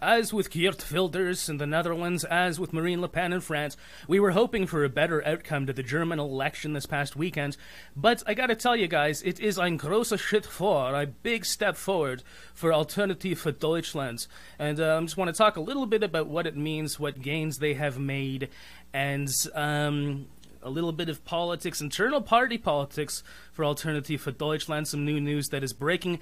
As with Geert Wilders in the Netherlands, as with Marine Le Pen in France, we were hoping for a better outcome to the German election this past weekend. But I gotta tell you guys, it is ein großer Schritt vor, a big step forward for Alternative für Deutschland. And I just want to talk a little bit about what it means, what gains they have made, and a little bit of politics, internal party politics for Alternative für Deutschland, some new news that is breaking.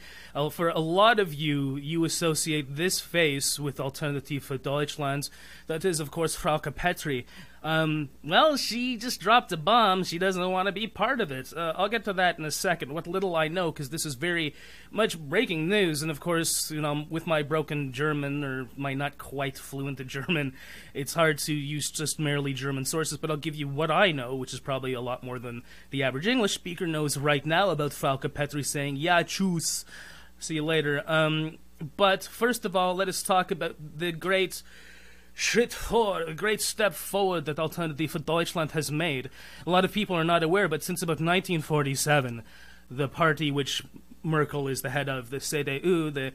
For a lot of you, you associate this face with Alternative für Deutschland. That is, of course, Frauke Petry. Well, she just dropped a bomb. She doesn't want to be part of it. I'll get to that in a second, what little I know, because this is very much breaking news. And, of course, you know, with my broken German, or my not quite fluent German, it's hard to use just merely German sources, but I'll give you what I know, which is probably a lot more than the average English speaker knows right now about Frauke Petry saying, "Ja, tschüss, see you later." But first of all, let us talk about the great Schritt vor, a great step forward that Alternative für Deutschland has made. A lot of people are not aware, but since about 1947, the party which Merkel is the head of, the CDU, the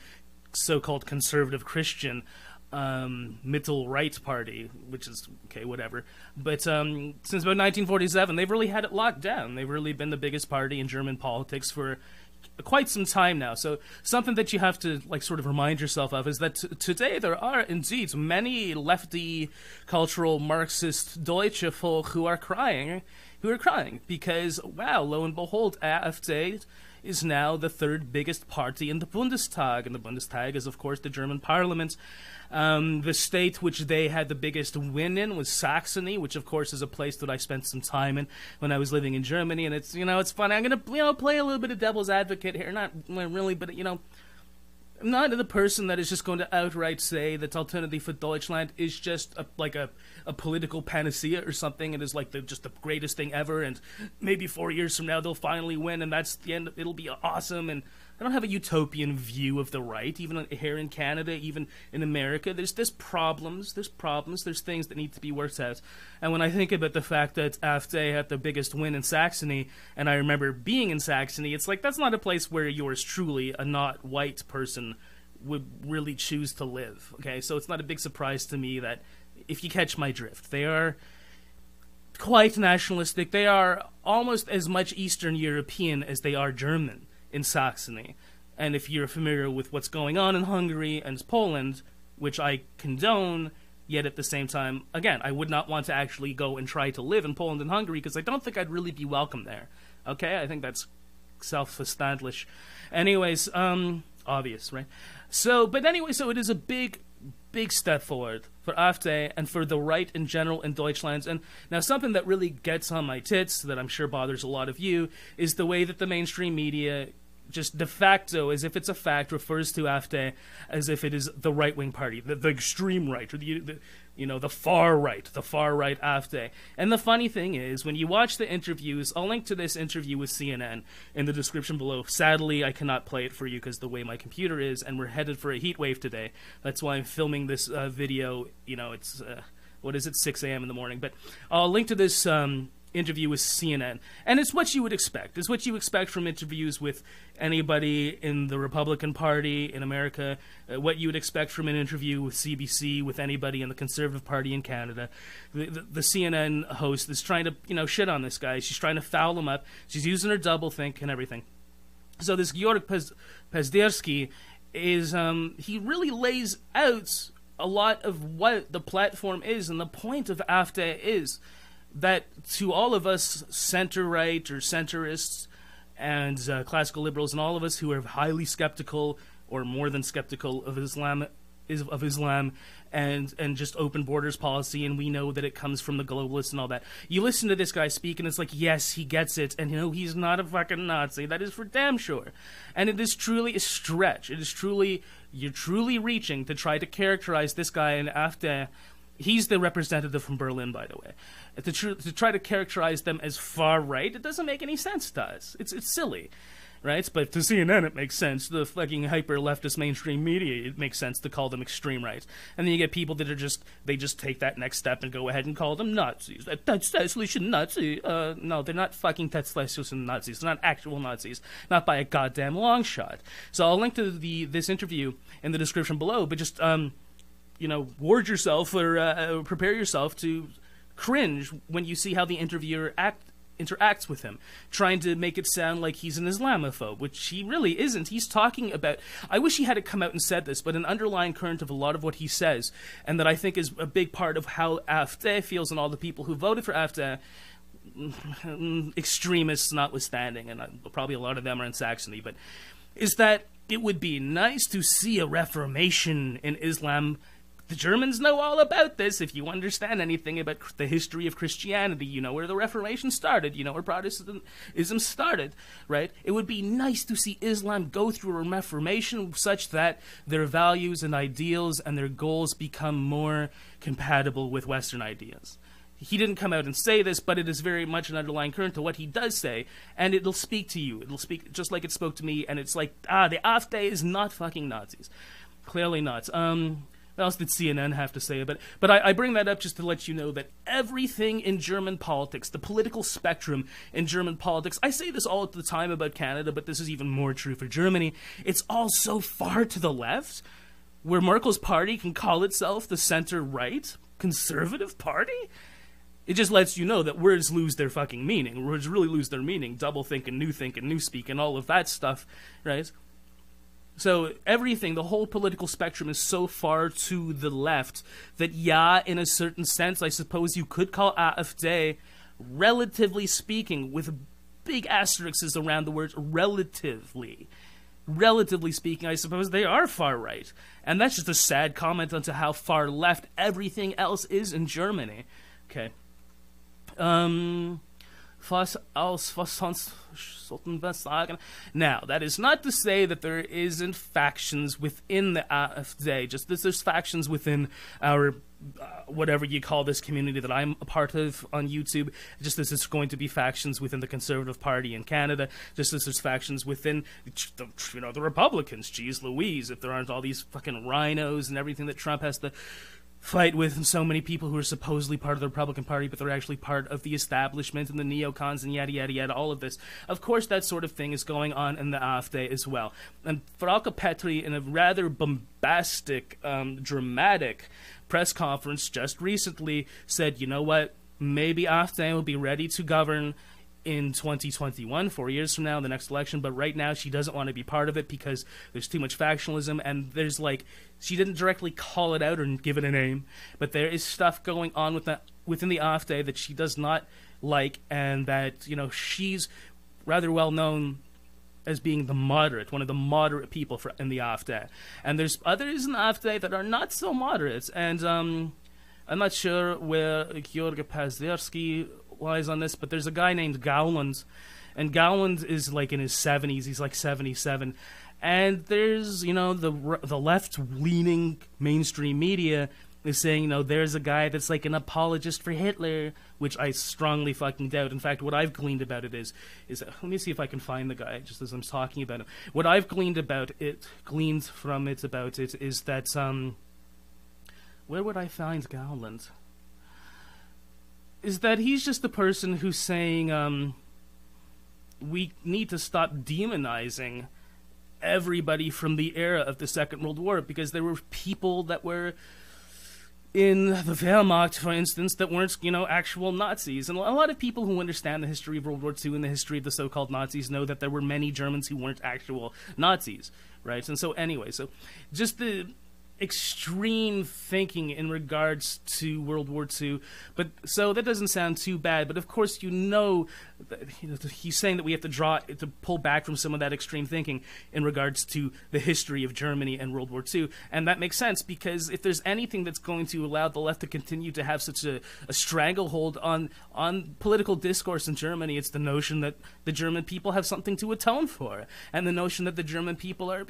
so-called conservative Christian middle-right party, which is, okay, whatever. But since about 1947, they've really had it locked down. They've really been the biggest party in German politics for quite some time now. So something that you have to sort of remind yourself of is that today there are indeed many lefty, cultural, Marxist Deutsche folk who are crying because, wow, lo and behold, AfD is now the third biggest party in the Bundestag, and the Bundestag is, of course, the German parliament. The state which they had the biggest win in was Saxony, which, of course, is a place that I spent some time in when I was living in Germany, and it's, it's fun. I'm going to, play a little bit of devil's advocate here. Not really, but, I'm not the person that is just going to outright say that Alternative für Deutschland is just a political panacea or something. It is just the greatest thing ever, and maybe 4 years from now they'll finally win, and that's the end. It'll be awesome. And I don't have a utopian view of the right, even here in Canada, even in America. There's problems, there's things that need to be worked out. And when I think about the fact that AfD had the biggest win in Saxony, and I remember being in Saxony, it's that's not a place where yours truly, a not white person, would really choose to live. Okay, so it's not a big surprise to me that, if you catch my drift, they are quite nationalistic. They are almost as much Eastern European as they are German in Saxony. And if you're familiar with what's going on in Hungary and Poland, which I condone, yet at the same time, again, I would not want to actually go and try to live in Poland and Hungary, because I don't think I'd really be welcome there. Okay, I think that's self-verständlich. Anyways, obvious, right? So it is a big step forward for AfD and for the right in general in Deutschland. And now something that really gets on my tits, that I'm sure bothers a lot of you, is the way that the mainstream media just de facto, as if it's a fact, refers to AfD as if it is the right-wing party, the extreme right, or the far right AfD. And the funny thing is, when you watch the interviews, I'll link to this interview with CNN in the description below. Sadly, I cannot play it for you because the way my computer is, and we're headed for a heat wave today. That's why I'm filming this video. It's, 6 a.m. in the morning. But I'll link to this interview with CNN, and it's what you would expect. It's what you expect from interviews with anybody in the Republican Party in America, what you would expect from an interview with CBC with anybody in the Conservative Party in Canada. The CNN host is trying to, shit on this guy. She's trying to foul him up. She's using her doublethink and everything. So this Georg Pazderski is, he really lays out a lot of what the platform is, and the point of AfD is that to all of us center-right or centrists and classical liberals, and all of us who are highly skeptical or more than skeptical of Islam and just open borders policy, and we know that it comes from the globalists and all that. You listen to this guy speak, and it's yes, he gets it, and he's not a fucking Nazi. That is for damn sure. And it is truly a stretch. You're truly reaching to try to characterize this guy in AfD. He's the representative from Berlin, by the way. To try to characterize them as far right, it doesn't make any sense to us. It's silly, right? But to CNN, it makes sense. The fucking hyper-leftist mainstream media, it makes sense to call them extreme right. And then you get people that are they just take that next step and go ahead and call them Nazis. Tatsächliche Nazi. No, they're not fucking tatsächliche Nazis. They're not actual Nazis. Not by a goddamn long shot. So I'll link to this interview in the description below, but just, ward yourself or prepare yourself to cringe when you see how the interviewer interacts with him, trying to make it sound like he's an Islamophobe, which he really isn't. He's talking about, I wish he had come out and said this, but an underlying current of a lot of what he says, and that I think is a big part of how AfD feels and all the people who voted for AfD, extremists notwithstanding, and probably a lot of them are in Saxony, but is that it would be nice to see a reformation in Islam. The Germans know all about this. If you understand anything about the history of Christianity, you know where the Reformation started, you know where Protestantism started, right? It would be nice to see Islam go through a reformation such that their values and ideals and their goals become more compatible with Western ideas. He didn't come out and say this, but it is very much an underlying current to what he does say, and it'll speak to you. It'll speak just like it spoke to me, and it's like, the AfD is not fucking Nazis. Clearly not. What else did CNN have to say about it? But I bring that up just to let you know that everything in German politics, the political spectrum in German politics, I say this all the time about Canada, but this is even more true for Germany, it's all so far to the left, where Merkel's party can call itself the center-right conservative party. It just lets you know that words lose their fucking meaning. Words really lose their meaning. Doublethink and newspeak and all of that stuff, right? So everything, the whole political spectrum is so far to the left that, yeah, in a certain sense, I suppose you could call AfD, relatively speaking, with big asterisks around the words relatively. Relatively speaking, I suppose they are far right. And that's just a sad comment onto how far left everything else is in Germany. Okay. Was sonst sollten wir sagen? Now, that is not to say that there isn't factions within the AfD, just as there's factions within our, whatever you call this community that I'm a part of on YouTube, just as there's going to be factions within the Conservative Party in Canada, just as there's factions within, the Republicans, geez Louise, if there aren't all these fucking rhinos and everything that Trump has to fight with so many people who are supposedly part of the Republican Party, but they're actually part of the establishment and the neocons and yada, yada, yada, all of this. Of course, that sort of thing is going on in the AfD as well. And Frauke Petry, in a rather bombastic, dramatic press conference just recently, said, you know what, maybe AfD will be ready to govern in 2021, 4 years from now, the next election, but right now she doesn't want to be part of it because there's too much factionalism, and there's she didn't directly call it out or give it a name, but there is stuff going on within the AfD that she does not like, and that, she's rather well known as being one of the moderate people in the AfD. And there's others in the AfD that are not so moderate, and I'm not sure where Georg Pazderski lies on this, but there's a guy named Gauland, and Gauland is in his 70s, he's 77, and there's, the left-leaning mainstream media is saying, there's a guy that's an apologist for Hitler, which I strongly fucking doubt. In fact, what I've gleaned about it is let me see if I can find the guy, just as I'm talking about him. What I've gleaned from it is that, where would I find Gauland? Is that he's just the person who's saying, we need to stop demonizing everybody from the era of the Second World War, because there were people that were in the Wehrmacht, for instance, that weren't, actual Nazis. And a lot of people who understand the history of World War II and the history of the so-called Nazis know that there were many Germans who weren't actual Nazis, right? And so anyway, so just the extreme thinking in regards to World War II, but so that doesn't sound too bad. But of course, that, he's saying that we have to pull back from some of that extreme thinking in regards to the history of Germany and World War II, and that makes sense, because if there's anything that's going to allow the left to continue to have such a stranglehold on political discourse in Germany, it's the notion that the German people have something to atone for, and the notion that the German people are,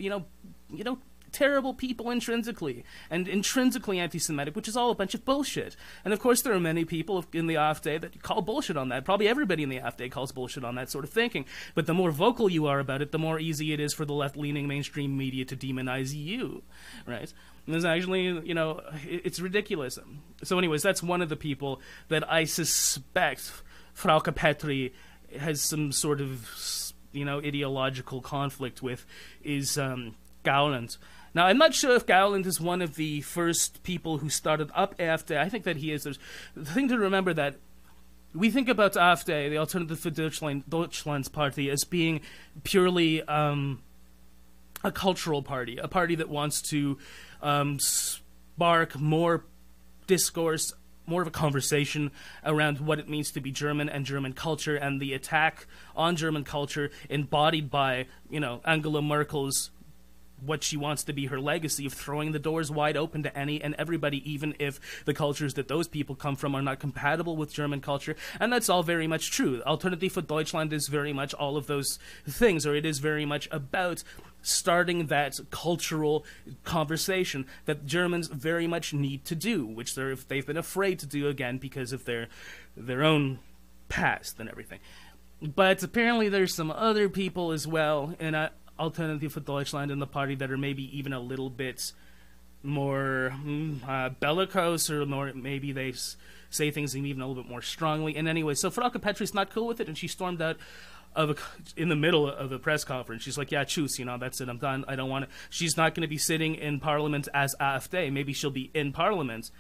terrible people intrinsically, and intrinsically anti-Semitic, which is all a bunch of bullshit. And of course there are many people in the AfD that call bullshit on that. Probably everybody in the AfD calls bullshit on that sort of thinking. But the more vocal you are about it, the more easy it is for the left-leaning mainstream media to demonize you, right? And there's actually, it's ridiculous. So anyways, that's one of the people that I suspect Frauke Petry has some sort of, ideological conflict with, is Gauland. Now, I'm not sure if Gowland is one of the first people who started up AfD. I think that he is. There's the thing to remember that we think about AfD, the Alternative für Deutschland's party, as being purely a cultural party, a party that wants to spark more discourse, more of a conversation around what it means to be German and German culture, and the attack on German culture embodied by, Angela Merkel's what she wants to be her legacy of throwing the doors wide open to any and everybody, even if the cultures that those people come from are not compatible with German culture. And that's all very much true. Alternative für Deutschland is very much all of those things, or it is very much about starting that cultural conversation that Germans very much need to do, which they've been afraid to do, again, because of their own past and everything. But apparently there's some other people as well, and Alternative für Deutschland in the party that are maybe even a little bit more bellicose, or more, maybe they say things even a little bit more strongly. And anyway, so Frauke Petry's not cool with it, and she stormed out in the middle of a press conference. She's like, yeah, choose, that's it, I'm done. I don't want to. She's not going to be sitting in parliament as AfD. Maybe she'll be in parliament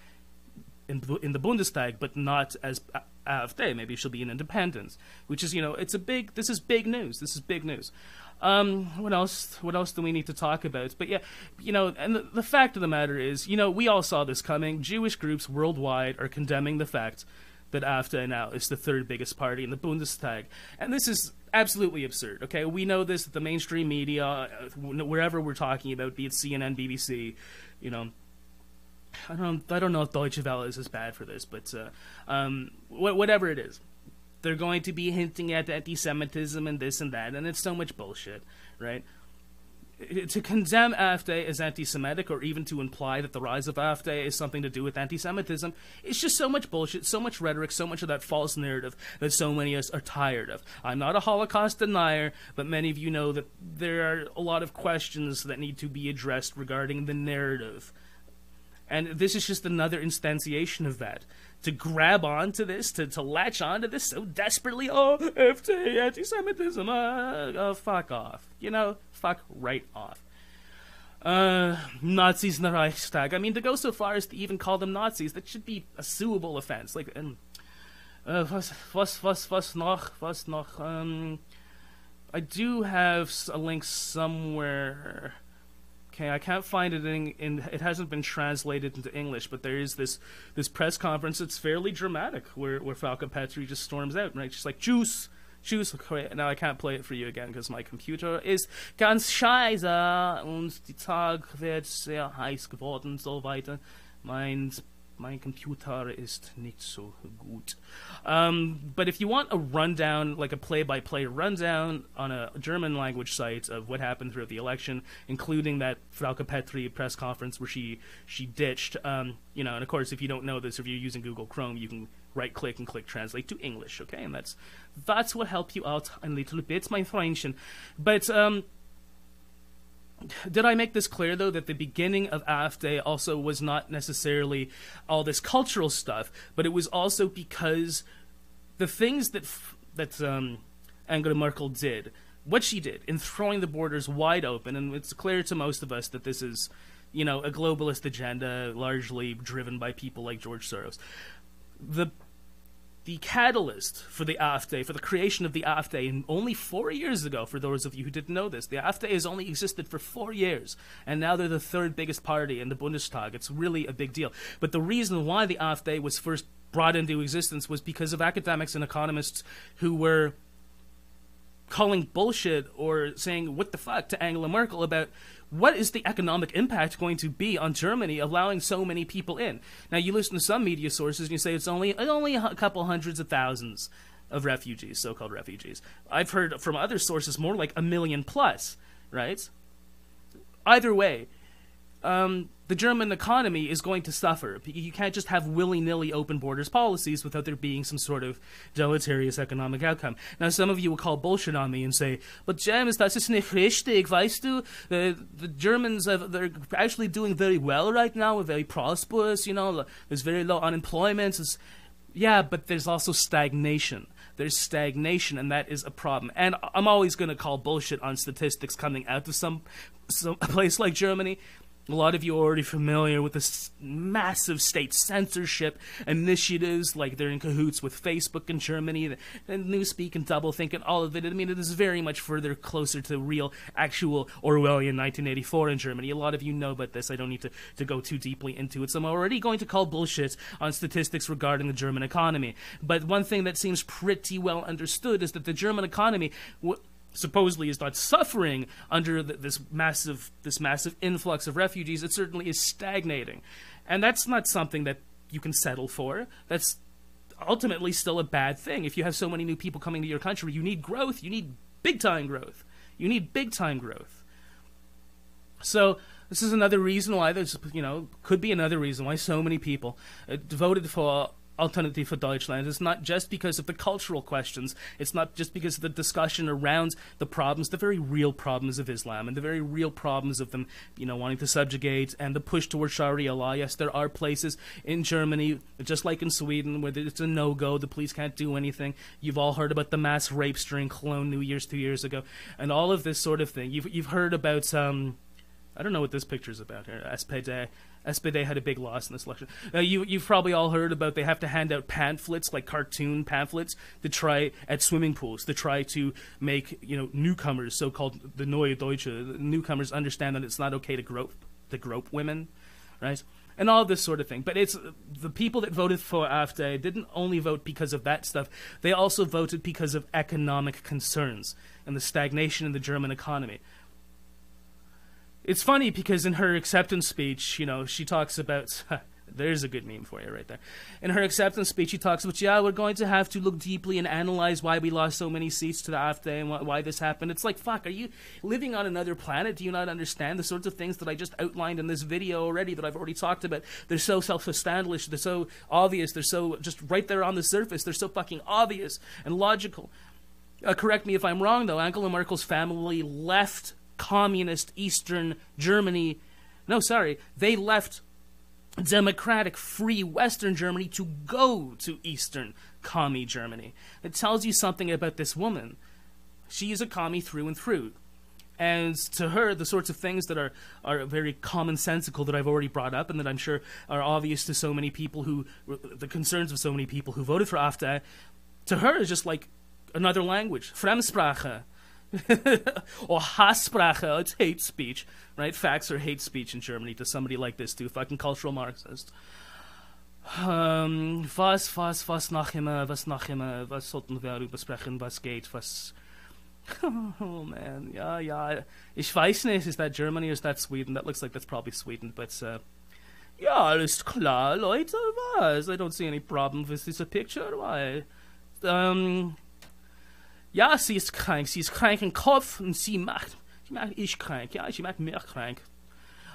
in the Bundestag, but not as AfD. Maybe she'll be an independent, which is, this is big news. This is big news. What else do we need to talk about? But yeah, and the fact of the matter is, we all saw this coming. Jewish groups worldwide are condemning the fact that AfD now is the third biggest party in the Bundestag. And this is absolutely absurd, okay? We know this at the mainstream media, wherever we're talking about, be it CNN, BBC, I don't know if Deutsche Welle is as bad for this, but whatever it is. They're going to be hinting at anti-Semitism and this and that, and it's so much bullshit, right? To condemn AfD as anti-Semitic, or even to imply that the rise of AfD is something to do with anti-Semitism, it's just so much bullshit, so much rhetoric, so much of that false narrative that so many of us are tired of. I'm not a Holocaust denier, but many of you know that there are a lot of questions that need to be addressed regarding the narrative. And this is just another instantiation of that. To grab onto this, to latch onto this so desperately, AfD, anti-Semitism, fuck off. Fuck right off. Nazis in the Reichstag. I mean, to go so far as to even call them Nazis, that should be a suable offense. Like, was noch? I do have a link somewhere. Okay, I can't find it it hasn't been translated into English, but there is this press conference that's fairly dramatic where Frauke Petry just storms out, right? She's like, choose. Okay, now I can't play it for you again because my computer ist ganz scheiße und die Tag wird sehr heiß geworden und so weiter. Mein Computer ist nicht so gut. But if you want a rundown, like a play-by-play rundown on a German language site of what happened throughout the election, including that Frauke Petry press conference where she ditched, and of course if you don't know this, if you're using Google Chrome, you can right-click and click translate to English, okay? And that's what help you out a little bit, my Freundchen. But, did I make this clear, though, that the beginning of AfD also was not necessarily all this cultural stuff, but it was also because the things that Angela Merkel did, what she did in throwing the borders wide open, and it's clear to most of us that this is, a globalist agenda largely driven by people like George Soros. The catalyst for the AfD, for the creation of the AfD, only 4 years ago, for those of you who didn't know this, the AfD has only existed for 4 years, and now they're the third biggest party in the Bundestag. It's really a big deal. But the reason why the AfD was first brought into existence was because of academics and economists who were calling bullshit or saying what the fuck to Angela Merkel about what is the economic impact going to be on Germany allowing so many people in. Now, you listen to some media sources and you say it's only a couple hundreds of thousands of refugees, so-called refugees. I've heard from other sources more like 1 million plus, right? Either way, the German economy is going to suffer. You can't just have willy-nilly open borders policies without there being some sort of deleterious economic outcome. Now, some of you will call bullshit on me and say, but James, das ist nicht richtig, weißt du? The Germans, they're actually doing very well right now. We're very prosperous, There's very low unemployment. Yeah, but there's also stagnation. There's stagnation, and that is a problem. And I'm always going to call bullshit on statistics coming out of some place like Germany. A lot of you are already familiar with this massive state censorship initiatives, like they're in cahoots with Facebook in Germany, and Newspeak and Doublethink and all of it. I mean, it is very much further closer to real, actual Orwellian 1984 in Germany. A lot of you know about this. I don't need to go too deeply into it. So I'm already going to call bullshit on statistics regarding the German economy. But one thing that seems pretty well understood is that the German economy supposedly is not suffering under this massive influx of refugees. It certainly is stagnating, and that's not something that you can settle for. That's ultimately still a bad thing. If you have so many new people coming to your country, you need growth. You need big time growth. You need big time growth. So this is another reason why there's, could be another reason why so many people voted for Alternative for Deutschland. It's not just because of the cultural questions. It's not just because of the discussion around the problems, the very real problems of Islam and the very real problems of them, wanting to subjugate and the push towards Sharia law. Yes, there are places in Germany, just like in Sweden, where it's a no-go. The police can't do anything. You've all heard about the mass rapes during Cologne New Year's 2 years ago, and all of this sort of thing. You've heard about I don't know what this picture's about here. SPD had a big loss in this election. You've probably all heard about they have to hand out pamphlets, like cartoon pamphlets, to try at swimming pools to try to make newcomers, so-called the Neue Deutsche, newcomers understand that it's not okay to grope women, right? And all this sort of thing. But it's the people that voted for AfD didn't only vote because of that stuff. They also voted because of economic concerns and the stagnation in the German economy. It's funny because in her acceptance speech, she talks about... there's a good meme for you right there. In her acceptance speech, she talks about, we're going to have to look deeply and analyze why we lost so many seats to the AfD and why this happened. It's like, fuck, are you living on another planet? Do you not understand the sorts of things that I just outlined in this video already, that I've already talked about? They're so self-established, they're so obvious, they're so just right there on the surface, they're so fucking obvious and logical. Correct me if I'm wrong, though. Angela Merkel's family left communist Eastern Germany. No, sorry. They left democratic, free Western Germany to go to Eastern commie Germany. It tells you something about this woman. She is a commie through and through. And to her, the sorts of things that are very commonsensical that I've already brought up and that I'm sure are obvious to so many people the concerns of so many people who voted for AfD, to her is just like another language. Fremdsprache. Or Hasssprache, it's hate speech, right? Facts are hate speech in Germany to somebody like this, too. Fucking cultural Marxist. Was noch immer, was sollten wir besprechen, was geht, was... Oh, man, ja. Ich weiß nicht, is that Germany or is that Sweden? That looks like that's probably Sweden, but, ja, alles klar, Leute, was? I don't see any problem with this picture, why? Ja, sie ist krank im Kopf und sie macht ich krank, sie macht mich krank.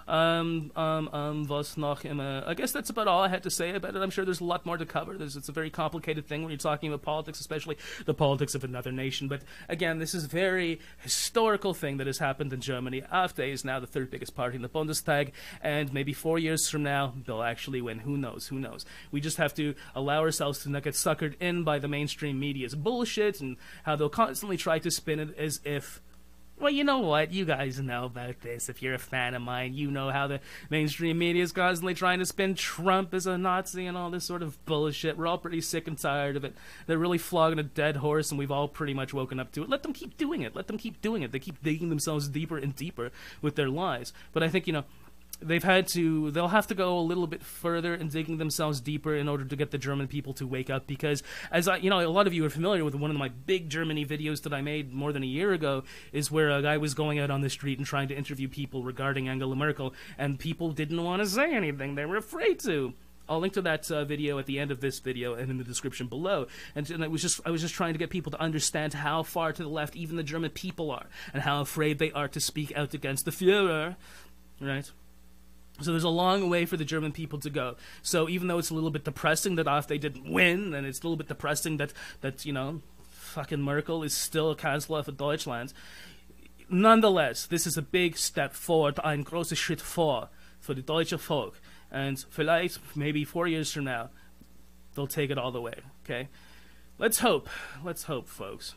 Was noch immer. I guess that's about all I had to say about it. I'm sure there's a lot more to cover. It's a very complicated thing when you're talking about politics, especially the politics of another nation. But again, this is a very historical thing that has happened in Germany. AfD is now the third biggest party in the Bundestag, and maybe 4 years from now, they'll actually win. Who knows? We just have to allow ourselves to not get suckered in by the mainstream media's bullshit and how they'll constantly try to spin it as if... Well, you know what? You guys know about this. If you're a fan of mine, you know how the mainstream media is constantly trying to spin Trump as a Nazi and all this sort of bullshit. We're all pretty sick and tired of it. They're really flogging a dead horse, and we've all pretty much woken up to it. Let them keep doing it. They keep digging themselves deeper and deeper with their lies. But I think, they'll have to go a little bit further in digging themselves deeper in order to get the German people to wake up, because a lot of you are familiar with one of my big Germany videos that I made more than a year ago, is where a guy was going out on the street and trying to interview people regarding Angela Merkel, and people didn't want to say anything. They were afraid to. I'll link to that video at the end of this video and in the description below. And I was just trying to get people to understand how far to the left even the German people are, and how afraid they are to speak out against the Führer, right? So there's a long way for the German people to go. So even though it's a little bit depressing that AfD didn't win, and it's a little bit depressing that fucking Merkel is still a Chancellor for Deutschland, nonetheless, this is a big step forward, ein großer Schritt vor für die deutsche Volk. And vielleicht, maybe 4 years from now, they'll take it all the way, okay? Let's hope, folks.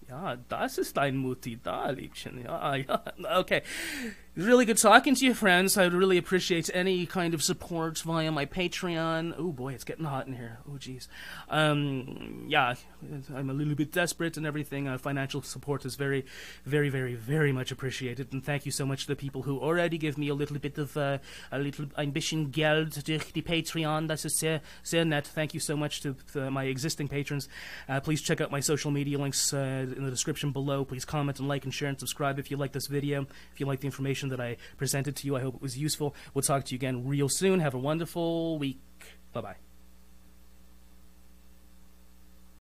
Ja, das ist ein Mutti da, Liebchen. Ja, okay. Really good talking to you, friends. I would really appreciate any kind of support via my Patreon. Oh boy, it's getting hot in here. Oh jeez. Yeah, I'm a little bit desperate and everything. Financial support is very, very, very, very much appreciated. And thank you so much to the people who already give me a little bit of a little ambition Geld durch die Patreon. Das ist sehr nett. Thank you so much to my existing patrons. Please check out my social media links in the description below. Please comment and like and share and subscribe if you like this video. If you like the information that I presented to you, I hope it was useful. We'll talk to you again real soon. Have a wonderful week. Bye-bye.